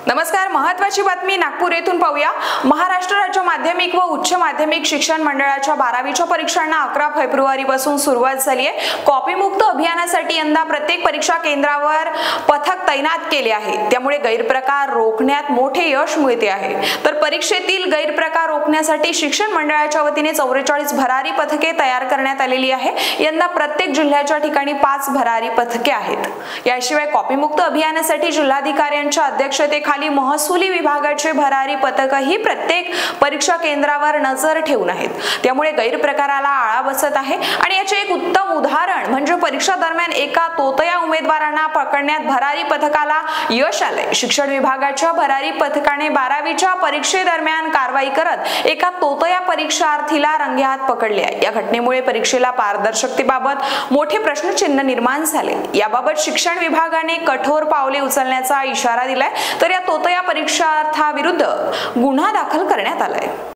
नमस्कार, महत्त्वाची बातमी नागपूर येथून पाहूया। महाराष्ट्र राज्य माध्यमिक व उच्च माध्यमिक शिक्षण मंडळाच्या 12वीच्या परीक्षांना 11 फेब्रुवारीपासून सुरुवात झाली आहे। कॉपीमुक्त अभियानासाठी यंदा प्रत्येक परीक्षा केंद्रावर पथक तैनात केले आहे, त्यामुळे गैरप्रकार रोखण्यात मोठे यश मिळते आहे। तर परीक्षेतील गैरप्रकार रोखण्यासाठी शिक्षण मंडळाच्या वतीने 44 भरारी पथके तयार करण्यात आलेली आहे। यंदा प्रत्येक जिल्ह्याच्या ठिकाणी 5 भरारी पथके आहेत। याशिवाय कॉपीमुक्त अभियानासाठी जिल्हाधिकाऱ्यांच्या अध्यक्षतेखाली महसुली विभागाचे भरारी पथकही प्रत्येक परीक्षा केंद्रावर नजर ठेवून आहेत, त्यामुळे गैरप्रकाराला आळा बसत आहे। आणि याचे एक उत्तम उदाहरण म्हणजे परीक्षा दरम्यान एका तोतया उमेदवारांना पकडण्यात भरारी पथकाला यश आले। शिक्षण विभागाच्या भरारी पथकाने 12वीच्या परीक्षेदरम्यान कारवाई करत एका तोतया परीक्षार्थीला रंगेहात पकडले आहे। या घटनेमुळे परीक्षेला पारदर्शकतेबाबत मोठे प्रश्नचिन्ह निर्माण झाले। याबाबत शिक्षण विभागाने कठोर पावले उचलण्याचा इशारा दिलाय, तर या तोतया परीक्षार्थाविरुद्ध गुन्हा दाखल करण्यात आलाय।